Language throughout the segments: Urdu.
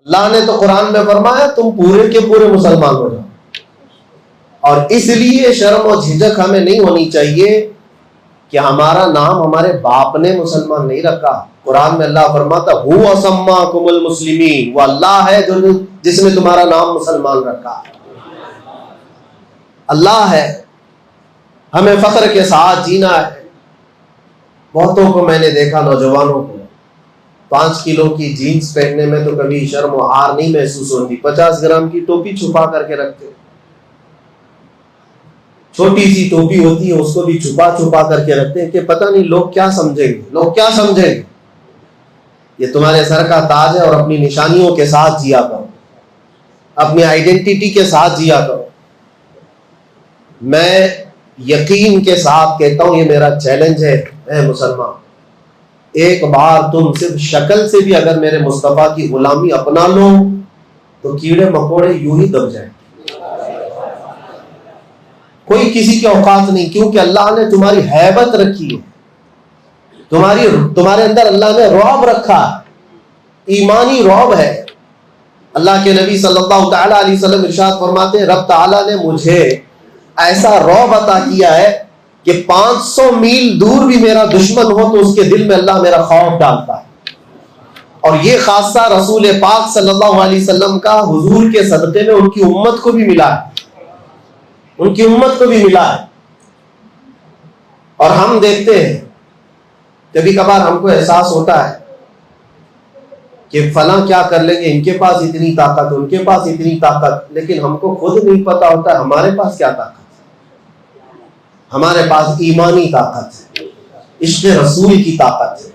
اللہ نے تو قرآن میں فرمایا تم پورے کے پورے مسلمان ہو جاؤ، اور اس لیے شرم اور جھجک ہمیں نہیں ہونی چاہیے کہ ہمارا نام ہمارے باپ نے مسلمان نہیں رکھا۔ قرآن میں اللہ فرماتا هو سماکم المسلمین، وہ اللہ ہے جس نے تمہارا نام مسلمان رکھا، اللہ ہے۔ ہمیں فخر کے ساتھ جینا ہے۔ بہتوں کو میں نے دیکھا، نوجوانوں کو 5 کلو کی جینس پہننے میں تو کبھی شرم و عار نہیں محسوس ہوتی، 50 گرام کی ٹوپی چھپا کر کے رکھتے، چھوٹی سی ٹوپی ہوتی ہے اس کو بھی چھپا چھپا کر کے رکھتے ہیں کہ پتہ نہیں لوگ کیا سمجھیں گے، لوگ کیا سمجھیں گے۔ یہ تمہارے سر کا تاج ہے، اور اپنی نشانیوں کے ساتھ جیا کرو، اپنی آئیڈینٹی کے ساتھ جیا کرو۔ میں یقین کے ساتھ کہتا ہوں، یہ میرا چیلنج ہے، اے مسلمان، ایک بار تم صرف شکل سے بھی اگر میرے مصطفیٰ کی غلامی اپنا لو تو کیڑے مکوڑے یوں ہی دب جائیں، کوئی کسی کے اوقات نہیں، کیونکہ اللہ نے تمہاری ہیبت رکھی ہے، تمہارے اندر اللہ نے رعب رکھا، ایمانی رعب ہے۔ اللہ کے نبی صلی اللہ تعالیٰ علیہ وسلم ارشاد فرماتے ہیں رب تعالیٰ نے مجھے ایسا رعب عطا کیا ہے کہ 500 میل دور بھی میرا دشمن ہو تو اس کے دل میں اللہ میرا خوف ڈالتا ہے۔ اور یہ خاصہ رسول پاک صلی اللہ علیہ وسلم کا حضور کے صدقے میں ان کی امت کو بھی ملا ہے، ان کی امت کو بھی ملا ہے۔ اور ہم دیکھتے ہیں کبھی کبھار ہم کو احساس ہوتا ہے کہ فلاں کیا کر لیں گے، ان کے پاس اتنی طاقت، ان کے پاس اتنی طاقت، لیکن ہم کو خود نہیں پتا ہوتا ہے ہمارے پاس کیا طاقت ہے۔ ہمارے پاس ایمانی طاقت ہے، عشق رسول کی طاقت ہے،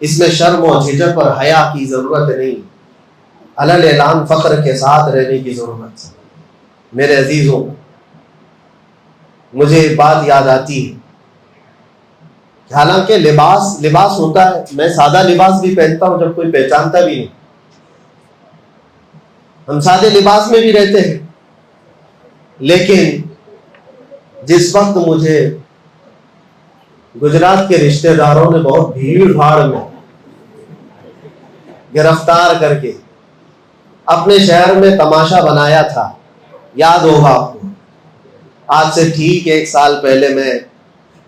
اس میں شرم و جھجک اور حیا کی ضرورت نہیں، علل اعلان فخر کے ساتھ رہنے کی ضرورت ہے۔ میرے عزیزوں، مجھے ایک بات یاد آتی ہے، حالانکہ لباس ہوتا ہے، میں سادہ لباس بھی پہنتا ہوں جب کوئی پہچانتا بھی نہیں، ہم سادے لباس میں بھی رہتے ہیں، لیکن جس وقت مجھے گجرات کے رشتہ داروں نے بہت بھیڑ بھاڑ میں گرفتار کر کے اپنے شہر میں تماشا بنایا تھا، یاد ہوگا آپ کو، آج سے ٹھیک 1 سال پہلے میں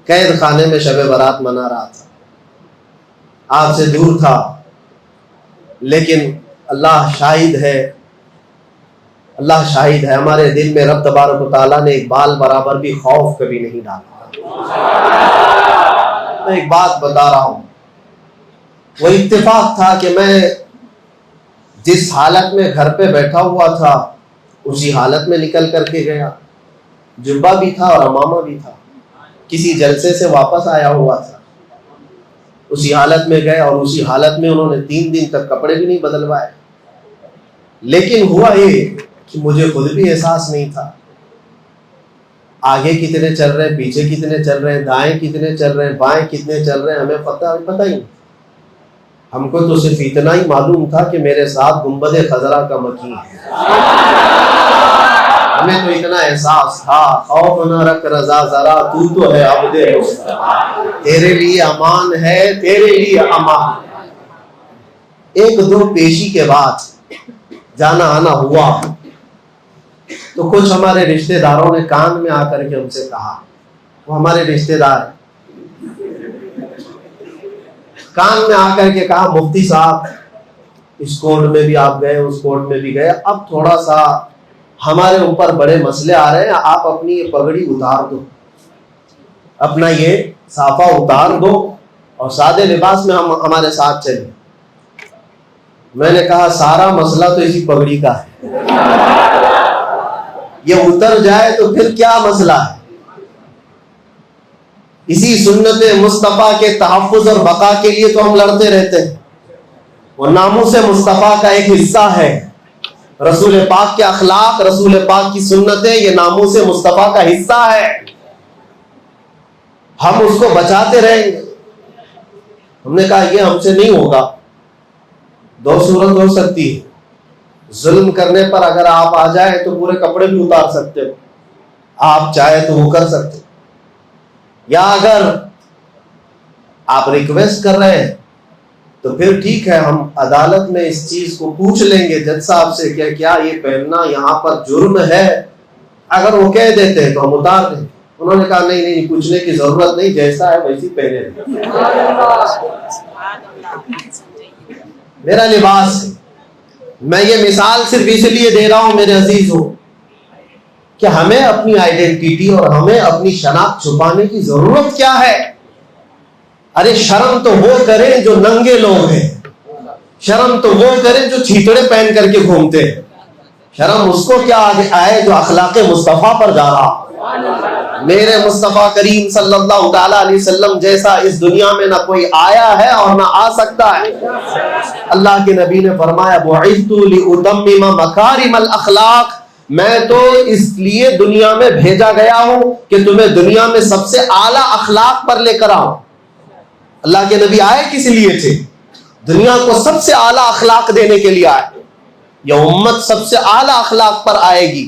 قید خانے میں شب برات منا رہا تھا، آپ سے دور تھا، لیکن اللہ شاہد ہے، اللہ شاہد ہے، ہمارے دل میں رب تبارک و تعالیٰ نے ایک بال برابر بھی خوف کبھی نہیں ڈالا۔ میں ایک بات بتا رہا ہوں، وہ اتفاق تھا کہ میں جس حالت میں گھر پہ بیٹھا ہوا تھا اسی حالت میں نکل کر کے گیا، جبہ بھی تھا اور امامہ بھی تھا، کسی جلسے سے واپس آیا ہوا تھا، اسی حالت میں گئے، اور اسی حالت میں انہوں نے 3 دن تک کپڑے بھی نہیں بدلوائے۔ لیکن ہوا یہ کہ مجھے خود بھی احساس نہیں تھا آگے کتنے چل رہے ہیں، پیچھے کتنے چل رہے ہیں، دائیں کتنے چل رہے ہیں، بائیں کتنے چل رہے ہیں، ہمیں پتہ ہی نہیں۔ ہم کو تو صرف اتنا ہی معلوم تھا کہ میرے ساتھ گنبد خضرا کا مکی ہے، ہمیں تو اتنا احساس تھا، خوف نہ رکھ رضا ذرا، تو ہے عبد مصطفیٰ، تیرے لیے امان ہے، تیرے لیے امان۔ 1-2 پیشی کے بعد جانا آنا ہوا تو کچھ ہمارے رشتہ داروں نے کان میں آ کر کے ہم سے کہا، وہ ہمارے رشتہ دار کان میں آ کر کے کہا مفتی صاحب اس کورٹ میں بھی آپ گئے، اس کورٹ میں بھی گئے، اب تھوڑا سا ہمارے اوپر بڑے مسئلے آ رہے ہیں، آپ اپنی یہ پگڑی اتار دو، اپنا یہ صافہ اتار دو اور سادے لباس میں ہم ہمارے ساتھ چلیں۔ میں نے کہا سارا مسئلہ تو اسی پگڑی کا ہے، یہ اتر جائے تو پھر کیا مسئلہ ہے؟ اسی سنت مصطفیٰ کے تحفظ اور بقا کے لیے تو ہم لڑتے رہتے ہیں، وہ ناموس مصطفیٰ کا ایک حصہ ہے، رسول پاک کے اخلاق، رسول پاک کی سنتیں، یہ ناموس مصطفیٰ کا حصہ ہے، ہم اس کو بچاتے رہیں گے۔ ہم نے کہا یہ ہم سے نہیں ہوگا، 2 صورت ہو سکتی ہے، ظلم کرنے پر اگر آپ آ جائیں تو پورے کپڑے بھی اتار سکتے ہو، آپ چاہے تو وہ کر سکتے، یا اگر آپ ریکویسٹ کر رہے ہیں تو پھر ٹھیک ہے، ہم عدالت میں اس چیز کو پوچھ لیں گے جج صاحب سے کہ کیا یہ پہننا یہاں پر جرم ہے؟ اگر وہ کہہ دیتے ہیں تو ہم اتار دیں۔ انہوں نے کہا نہیں نہیں، پوچھنے کی ضرورت نہیں، جیسا ہے ویسی پہنے۔ میرا لباس ہے، میں یہ مثال صرف اس لیے دے رہا ہوں میرے عزیزوں کہ ہمیں اپنی آئیڈینٹی اور ہمیں اپنی شناخت چھپانے کی ضرورت کیا ہے؟ ارے شرم تو وہ کریں جو ننگے لوگ ہیں، شرم تو وہ کریں جو چھیتڑے پہن کر کے گھومتے ہیں، شرم اس کو کیا آئے جو اخلاق مصطفیٰ پر جا رہا۔ میرے مصطفیٰ کریم صلی اللہ تعالیٰ علیہ وسلم جیسا اس دنیا میں نہ کوئی آیا ہے اور نہ آ سکتا ہے۔ اللہ کے نبی نے فرمایا بُعِثْتُ لِأُتَمِّمَ مَكَارِمَ الْأَخْلَاقِ، میں تو اس لیے دنیا میں بھیجا گیا ہوں کہ تمہیں دنیا میں سب سے اعلیٰ اخلاق پر لے کر آؤں۔ اللہ کے نبی آئے کس لیے تھے؟ دنیا کو سب سے اعلیٰ اخلاق دینے کے لیے آئے۔ یہ امت سب سے اعلیٰ اخلاق پر آئے گی۔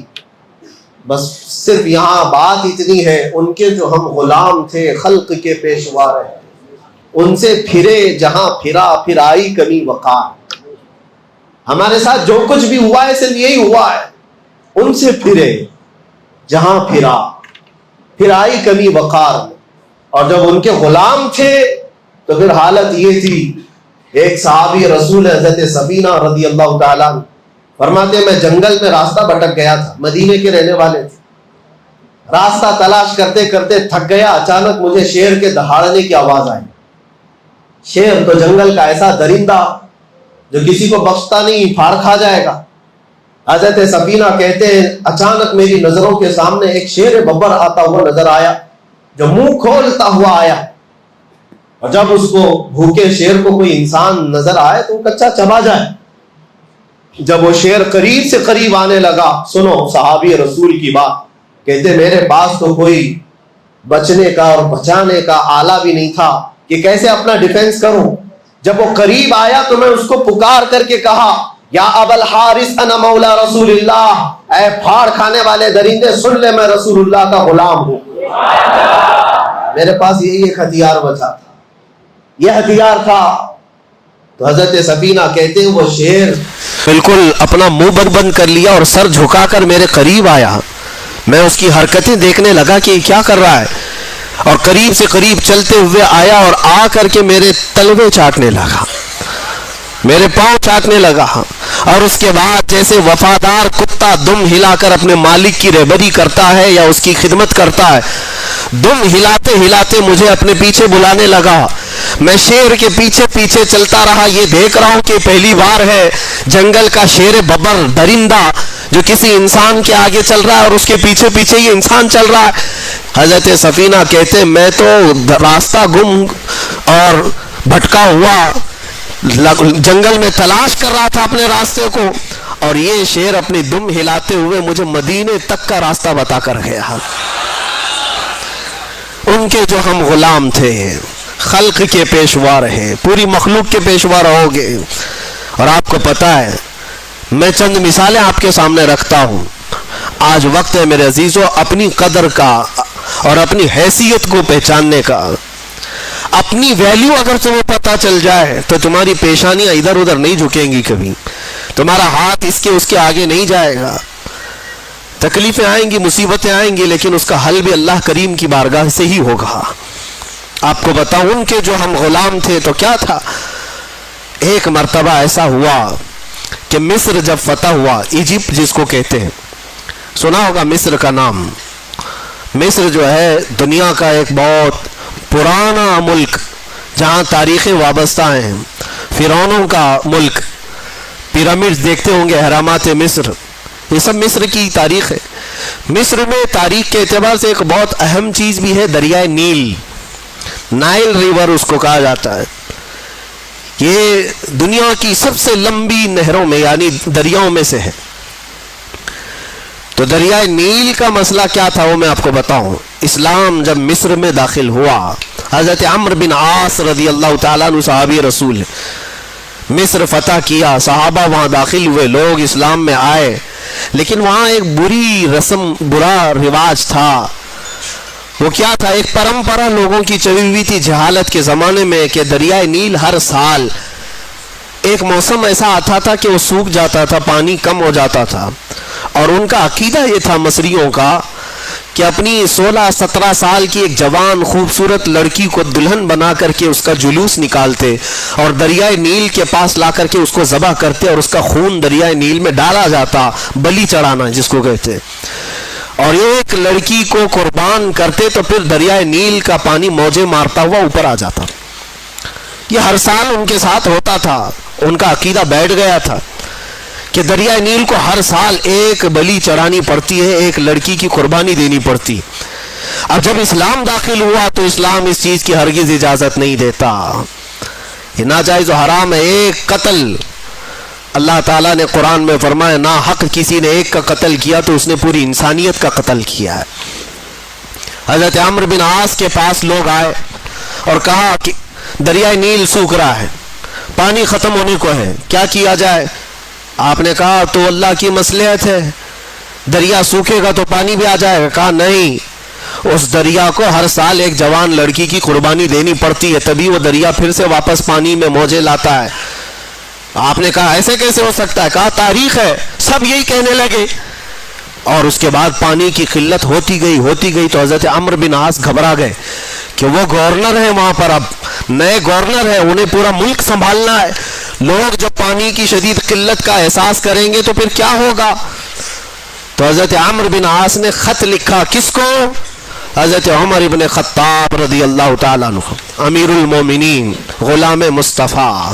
بس صرف یہاں بات اتنی ہے، ان کے جو ہم غلام تھے، خلق کے پیشوا رہے، ان سے پھرے جہاں پھرا، پھر آئی کمی وقار۔ ہمارے ساتھ جو کچھ بھی ہوا ہے صرف یہی ہوا ہے، ان سے پھرے جہاں پھرا، پھر آئی کمی وقار۔ اور جب ان کے غلام تھے تو پھر حالت یہ تھی۔ ایک صحابی رسول حضرت سفینہ رضی اللہ تعالیٰ فرماتے ہیں میں جنگل میں راستہ بھٹک گیا تھا، مدینے کے رہنے والے تھے، راستہ تلاش کرتے کرتے تھک گیا، اچانک مجھے شیر کے دہاڑنے کی آواز آئی۔ شیر تو جنگل کا ایسا درندہ جو کسی کو بخشتا نہیں، پھاڑ کھا جائے گا۔ حضرت سفینہ کہتے ہیں اچانک میری نظروں کے سامنے ایک شیر ببر آتا ہوا نظر آیا جو منہ کھولتا ہوا آیا، اور جب اس کو بھوکے شیر کو کوئی انسان نظر آئے تو وہ کچا چبا جائے۔ جب وہ شیر قریب سے قریب آنے لگا، سنو صحابی رسول کی بات، کہتے میرے پاس تو کوئی بچنے کا اور بچانے کا آلہ بھی نہیں تھا کہ کیسے اپنا ڈیفنس کروں۔ جب وہ قریب آیا تو میں اس کو پکار کر کے کہا یا ابا الحارث انا مولا رسول اللہ، اے پھاڑ کھانے والے درندے سن لے، میں رسول اللہ کا غلام ہوں۔ میرے پاس یہی ایک ہتھیار بچا تھا، یہ ہتھیار تھا۔ تو حضرت سفینہ کہتے ہیں وہ شیر بالکل اپنا منہ بند کر لیا اور سر جھکا کر میرے قریب آیا۔ میں اس کی حرکتیں دیکھنے لگا کہ یہ کیا کر رہا ہے، اور قریب سے قریب چلتے ہوئے آیا اور آ کر کے میرے تلوے چاٹنے لگا، میرے پاؤں چاٹنے لگا، اور اس کے بعد جیسے وفادار کتا دم ہلا کر اپنے مالک کی رہبری کرتا ہے یا اس کی خدمت کرتا ہے، دم ہلاتے ہلاتے مجھے اپنے پیچھے بلانے لگا۔ میں شیر کے پیچھے پیچھے چلتا رہا، یہ دیکھ رہا ہوں کہ پہلی بار ہے جنگل کا شیر ببر درندہ جو کسی انسان کے آگے چل رہا ہے اور اس کے پیچھے پیچھے یہ انسان چل رہا ہے۔ حضرت سفینہ کہتے میں تو راستہ گم اور بھٹکا ہوا جنگل میں تلاش کر رہا تھا اپنے راستے کو، اور یہ شیر اپنی دم ہلاتے ہوئے مجھے مدینے تک کا راستہ بتا کر گیا۔ ان کے جو ہم غلام تھے، خلق کے پیشوا رہے، پوری مخلوق کے پیشوا رہو گے۔ اور آپ کو پتہ ہے، میں چند مثالیں آپ کے سامنے رکھتا ہوں۔ آج وقت ہے میرے عزیزو اپنی قدر کا اور اپنی حیثیت کو پہچاننے کا۔ اپنی ویلیو اگر تمہیں پتہ چل جائے تو تمہاری پیشانیاں ادھر ادھر نہیں جھکیں گی، کبھی تمہارا ہاتھ اس کے آگے نہیں جائے گا۔ تکلیفیں آئیں گی، مصیبتیں آئیں گی، لیکن اس کا حل بھی اللہ کریم کی بارگاہ سے ہی ہوگا۔ آپ کو بتاؤں ان کے جو ہم غلام تھے تو کیا تھا، ایک مرتبہ ایسا ہوا کہ مصر جب فتح ہوا، ایجپٹ جس کو کہتے ہیں، سنا ہوگا مصر کا نام۔ مصر جو ہے دنیا کا ایک بہت پرانا ملک جہاں تاریخیں وابستہ ہیں، فرعونوں کا ملک، پیرامڈز دیکھتے ہوں گے، اہرامات مصر، یہ سب مصر کی تاریخ ہے۔ مصر میں تاریخ کے اعتبار سے ایک بہت اہم چیز بھی ہے، دریائے نیل، نائل ریور اس کو کہا جاتا ہے۔ یہ دنیا کی سب سے لمبی نہروں میں یعنی دریاؤں میں سے ہے۔ تو دریائے نیل کا مسئلہ کیا تھا وہ میں آپ کو بتاؤں۔ اسلام جب مصر میں داخل ہوا، حضرت عمرو بن عاص رضی اللہ تعالیٰ عنہ صحابی رسول، مصر فتح کیا، صحابہ وہاں داخل ہوئے، لوگ اسلام میں آئے، لیکن وہاں ایک بری رسم، برا رواج تھا۔ وہ کیا تھا، ایک پرمپرا لوگوں کی چلی ہوئی تھی جہالت کے زمانے میں کہ دریائے نیل ہر سال ایک موسم ایسا آتا تھا کہ وہ سوکھ جاتا تھا، پانی کم ہو جاتا تھا، اور ان کا عقیدہ یہ تھا مصریوں کا کہ اپنی 16-17 سال کی ایک جوان خوبصورت لڑکی کو دلہن بنا کر کے اس کا جلوس نکالتے اور دریائے نیل کے پاس لا کر کے اس کو ذبح کرتے اور اس کا خون دریائے نیل میں ڈالا جاتا، بلی چڑھانا جس کو کہتے، اور ایک لڑکی کو قربان کرتے تو پھر دریائے نیل کا پانی موجیں مارتا ہوا اوپر آ جاتا۔ یہ ہر سال ان کے ساتھ ہوتا تھا، ان کا عقیدہ بیٹھ گیا تھا کہ دریائے نیل کو ہر سال ایک بلی چڑھانی پڑتی ہے، ایک لڑکی کی قربانی دینی پڑتی۔ اب جب اسلام داخل ہوا تو اسلام اس چیز کی ہرگز اجازت نہیں دیتا، یہ ناجائز و حرام ہے۔ ایک قتل، اللہ تعالیٰ نے قرآن میں فرمایا نا حق کسی نے ایک کا قتل کیا تو اس نے پوری انسانیت کا قتل کیا ہے۔ حضرت عمرو بن عاص کے پاس لوگ آئے اور کہا کہ دریائے نیل سوکھ رہا ہے، پانی ختم ہونے کو ہے، کیا کیا جائے؟ آپ نے کہا تو اللہ کی مصلحت ہے، دریا سوکھے گا تو پانی بھی آ جائے گا۔ کہا نہیں، اس دریا کو ہر سال ایک جوان لڑکی کی قربانی دینی پڑتی ہے، تبھی وہ دریا پھر سے واپس پانی میں موجیں لاتا ہے۔ آپ نے کہا ایسے کیسے ہو سکتا ہے؟ کہا تاریخ ہے، سب یہی کہنے لگے، اور اس کے بعد پانی کی قلت ہوتی گئی تو حضرت عمرو بن عاص گھبرا گئے کہ وہ گورنر ہیں وہاں پر، اب نئے گورنر ہیں، انہیں پورا ملک سنبھالنا ہے، لوگ جب پانی کی شدید قلت کا احساس کریں گے تو پھر کیا ہوگا؟ تو حضرت عمرو بن عاص نے خط لکھا، کس کو؟ حضرت عمر ابن خطاب رضی اللہ تعالیٰ عنہ، امیر المومنین، غلام مصطفیٰ،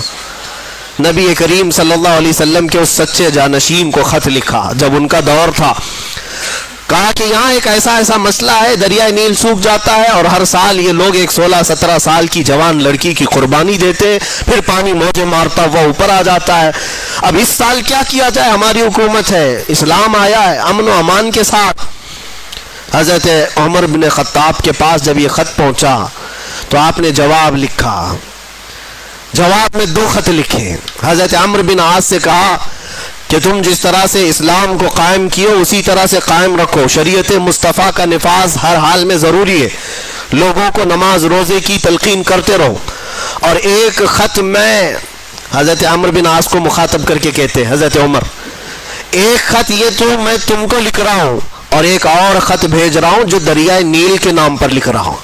نبی کریم صلی اللہ علیہ وسلم کے اس سچے جانشین کو خط لکھا جب ان کا دور تھا۔ کہا کہ یہاں ایک ایسا مسئلہ ہے، دریائے نیل سوکھ جاتا ہے اور ہر سال یہ لوگ ایک 16-17 سال کی جوان لڑکی کی قربانی دیتے، پھر پانی موجیں مارتا ہوا اوپر آ جاتا ہے۔ اب اس سال کیا کیا جائے؟ ہماری حکومت ہے، اسلام آیا ہے امن و امان کے ساتھ۔ حضرت عمر بن خطاب کے پاس جب یہ خط پہنچا تو آپ نے جواب لکھا، جواب میں 2 خط لکھے۔ حضرت عمرو بن عاص سے کہا کہ تم جس طرح سے اسلام کو قائم کیے اسی طرح سے قائم رکھو، شریعت مصطفیٰ کا نفاذ ہر حال میں ضروری ہے، لوگوں کو نماز روزے کی تلقین کرتے رہو۔ اور ایک خط میں حضرت عمرو بن عاص کو مخاطب کر کے کہتے ہیں حضرت عمر، ایک خط یہ تو میں تم کو لکھ رہا ہوں اور ایک اور خط بھیج رہا ہوں جو دریائے نیل کے نام پر لکھ رہا ہوں۔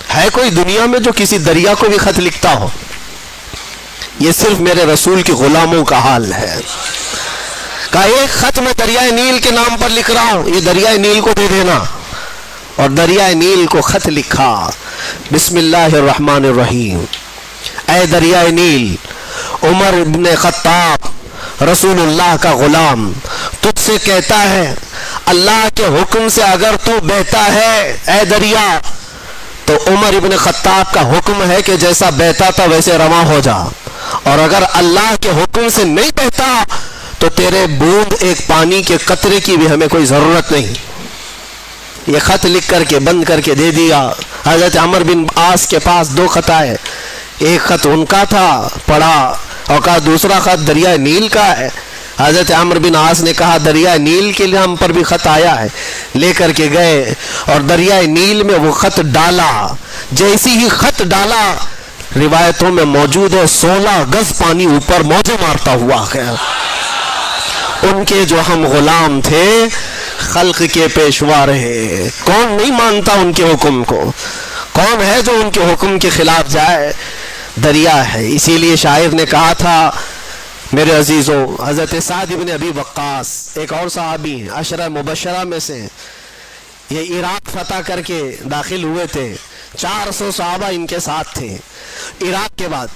ہے کوئی دنیا میں جو کسی دریا کو بھی خط لکھتا ہو؟ یہ صرف میرے رسول کے غلاموں کا حال ہے۔ کہا ایک خط میں دریائے نیل کے نام پر لکھ رہا ہوں، یہ دریائے نیل کو دے دینا، اور دریائے نیل کو خط لکھا، بسم اللہ الرحمن الرحیم، اے دریائے نیل، عمر بن خطاب رسول اللہ کا غلام تجھ سے کہتا ہے اللہ کے حکم سے اگر تو بہتا ہے اے دریا تو عمر ابن خطاب کا حکم ہے کہ جیسا بہتا تھا ویسے رواں ہو جا، اور اگر اللہ کے حکم سے نہیں بہتا تو تیرے بوند ایک پانی کے قطرے کی بھی ہمیں کوئی ضرورت نہیں۔ یہ خط لکھ کر کے بند کر کے دے دیا۔ حضرت عمر بن عاص کے پاس 2 خط آئے، ایک خط ان کا تھا، پڑھا اور کہا دوسرا خط دریائے نیل کا ہے۔ حضرت عمرو بن عاص نے کہا دریائے نیل کے لیے ہم پر بھی خط آیا ہے، لے کر کے گئے اور دریائے نیل میں وہ خط ڈالا۔ جیسی ہی خط ڈالا روایتوں میں موجود ہے 16 گز پانی اوپر موجیں مارتا ہوا گیا۔ ان کے جو ہم غلام تھے خلق کے پیشوا رہے، کون نہیں مانتا ان کے حکم کو؟ کون ہے جو ان کے حکم کے خلاف جائے؟ دریا ہے۔ اسی لیے شاعر نے کہا تھا میرے عزیزوں، حضرت سعد بن ابی وقاص ایک اور صحابی ہیں، عشرہ مبشرہ میں سے، یہ عراق فتح کر کے داخل ہوئے تھے، 400 صحابہ ان کے ساتھ تھے۔ عراق کے بعد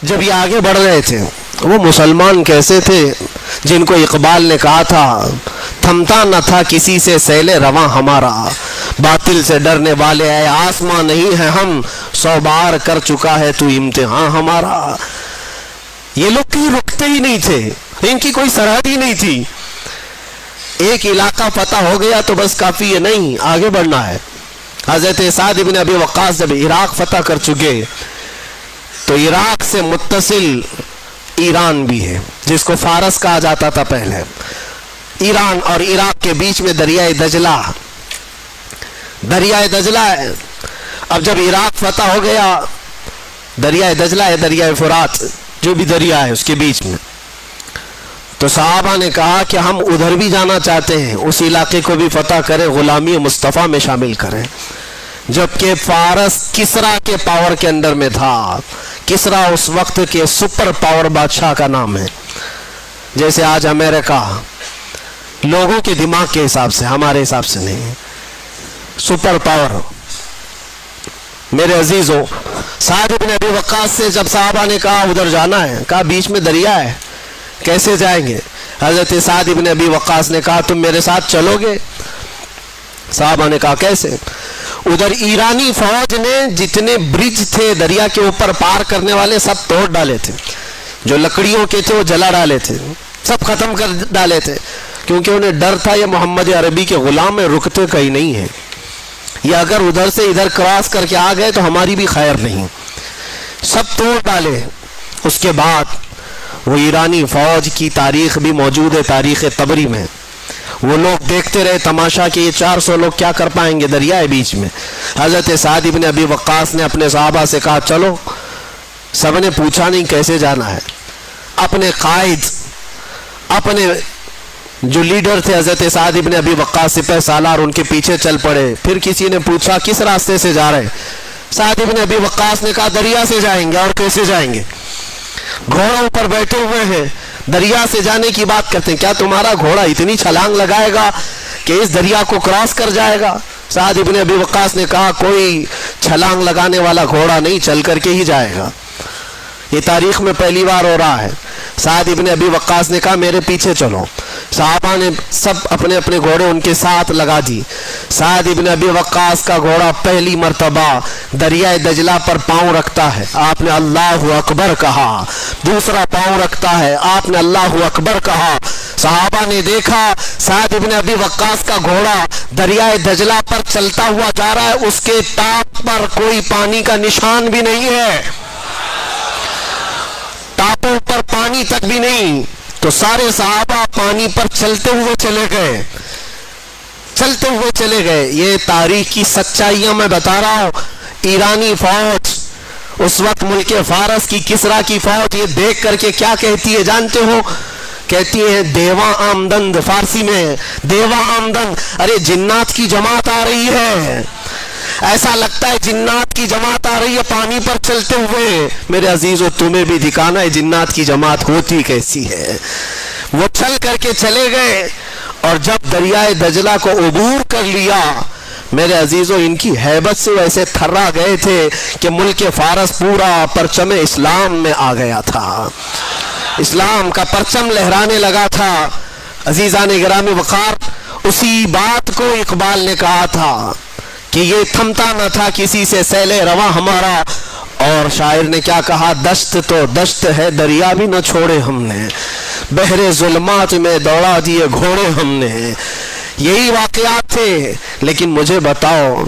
جب یہ آگے بڑھ رہے تھے، وہ مسلمان کیسے تھے جن کو اقبال نے کہا تھا تھمتا نہ تھا کسی سے سیل رواں ہمارا، باطل سے ڈرنے والے اے آسماں نہیں ہے ہم، 100 بار کر چکا ہے تو امتحان ہمارا۔ یہ لوگ کہیں رکتے ہی نہیں تھے، ان کی کوئی سرحد ہی نہیں تھی۔ ایک علاقہ فتح ہو گیا تو بس کافی ہے نہیں، آگے بڑھنا ہے۔ حضرت سعد بن ابی وقاص جب عراق فتح کر چکے تو عراق سے متصل ایران بھی ہے جس کو فارس کہا جاتا تھا پہلے، ایران اور عراق کے بیچ میں دریائے دجلہ ہے۔ اب جب عراق فتح ہو گیا، دریائے دجلہ ہے، دریائے فرات، جو بھی دریا ہے اس کے بیچ میں. تو صحابہ نے کہا کہ ہم ادھر بھی جانا چاہتے ہیں, اس علاقے کو بھی فتح کریں, غلامی مصطفیٰ میں شامل کریں. جبکہ فارس کسرا کے پاور کے اندر میں تھا. کسرا اس وقت کے سپر پاور بادشاہ کا نام ہے, جیسے آج امریکہ. لوگوں کے دماغ کے حساب سے, ہمارے حساب سے نہیں, سپر پاور. میرے عزیزو, سعد بن ابی وقاص سے جب صحابہ نے کہا ادھر جانا ہے, کہا بیچ میں دریا ہے, کیسے جائیں گے؟ حضرت سعد بن ابی وقاص نے کہا تم میرے ساتھ چلو گے؟ صحابہ نے کہا کیسے؟ ادھر ایرانی فوج نے جتنے برج تھے دریا کے اوپر پار کرنے والے سب توڑ ڈالے تھے. جو لکڑیوں کے تھے وہ جلا ڈالے تھے, سب ختم کر ڈالے تھے, کیونکہ انہیں ڈر تھا یہ محمد عربی کے غلام ہیں, رکتے کہیں نہیں ہیں, یا اگر ادھر سے ادھر کراس کر کے آ گئے تو ہماری بھی خیر نہیں. سب توڑ ڈالے. اس کے بعد وہ ایرانی فوج کی تاریخ بھی موجود ہے تاریخ طبری میں. وہ لوگ دیکھتے رہے تماشا کہ یہ 400 لوگ کیا کر پائیں گے دریائے بیچ میں. حضرت سعد بن ابی وقاص نے اپنے صحابہ سے کہا چلو. سب نے پوچھا نہیں کیسے جانا ہے. اپنے قائد, اپنے جو لیڈر تھے حضرت سعد بن ابی وقاص سپہ سالار, ان کے پیچھے چل پڑے. پھر کسی نے پوچھا کس راستے سے جا رہے؟ سعد بن ابی وقاص نے کہا دریا سے جائیں گے. اور کیسے جائیں گے؟ گھوڑوں پر بیٹھے ہوئے ہیں, دریا سے جانے کی بات کرتے ہیں. کیا تمہارا گھوڑا اتنی چھلانگ لگائے گا کہ اس دریا کو کراس کر جائے گا؟ سعد بن ابی وقاص نے کہا کوئی چھلانگ لگانے والا گھوڑا نہیں, چل کر کے ہی جائے گا. یہ تاریخ میں پہلی بار ہو رہا ہے. سعد بن ابی وقاص نے کہا میرے پیچھے چلو. صحابہ نے سب اپنے اپنے گھوڑے ان کے ساتھ لگا دی. سعد بن ابی وقاص کا گھوڑا پہلی مرتبہ دریائے دجلہ پر پاؤں رکھتا ہے, آپ نے اللہ اکبر کہا. دوسرا پاؤں رکھتا ہے, آپ نے اللہ اکبر کہا. صحابہ نے دیکھا سعد بن ابی وقاص کا گھوڑا دریائے دجلہ پر چلتا ہوا جا رہا ہے, اس کے ٹاپ پر کوئی پانی کا نشان بھی نہیں ہے, ٹاپوں پر پانی تک بھی نہیں. تو سارے صحابہ پانی پر چلتے ہوئے چلے گئے, چلتے ہوئے چلے گئے. یہ تاریخ کی سچائیاں میں بتا رہا ہوں. ایرانی فوج اس وقت ملک فارس کی کسرا کی فوج یہ دیکھ کر کے کیا کہتی ہے جانتے ہو؟ کہتی ہے دیوا آمدن, فارسی میں دیوا آمدن. ارے جنات کی جماعت آ رہی ہے. ایسا لگتا ہے جنات کی جماعت آ رہی ہے پانی پر چلتے ہوئے. میرے عزیزو تمہیں بھی دکھانا ہے جنات کی جماعت ہوتی کیسی ہے. وہ چل کر کے چلے گئے, اور جب دریائے دجلہ کو عبور کر لیا, میرے عزیزو ان کی ہیبت سے ویسے تھرا گئے تھے کہ ملک فارس پورا پرچم اسلام میں آ گیا تھا, اسلام کا پرچم لہرانے لگا تھا. عزیزان گرامی وقار, اسی بات کو اقبال نے کہا تھا کہ یہ تھمتا نہ تھا کسی سے سیل رواں ہمارا. اور شاعر نے کیا کہا؟ دشت تو دشت ہے دریا بھی نہ چھوڑے ہم نے, بحر ظلمات میں دوڑا دیے گھوڑے ہم نے. یہی واقعات تھے. لیکن مجھے بتاؤ,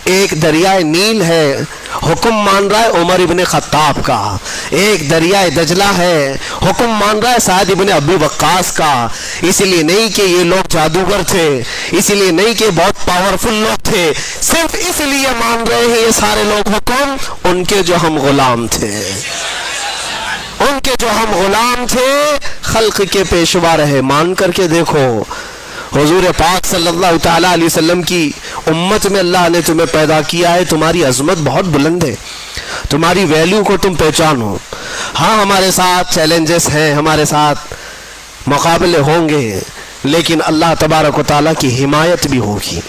ایک دریائے نیل ہے, حکم مان رہا ہے عمر ابن خطاب کا. ایک دریائے دجلہ ہے, حکم مان رہا ہے سعد ابن ابی وقاص کا. اس لیے نہیں کہ یہ لوگ جادوگر تھے, اس لیے نہیں کہ بہت پاورفل لوگ تھے, صرف اس لیے مان رہے ہیں یہ سارے لوگ حکم ان کے جو ہم غلام تھے, ان کے جو ہم غلام تھے, خلق کے پیشوا رہے. مان کر کے دیکھو, حضور پاک صلی اللہ تعالیٰ علیہ وسلم کی امت میں اللہ نے تمہیں پیدا کیا ہے. تمہاری عظمت بہت بلند ہے, تمہاری ویلیو کو تم پہچانو. ہاں ہمارے ساتھ چیلنجز ہیں, ہمارے ساتھ مقابلے ہوں گے, لیکن اللہ تبارک و تعالیٰ کی حمایت بھی ہوگی.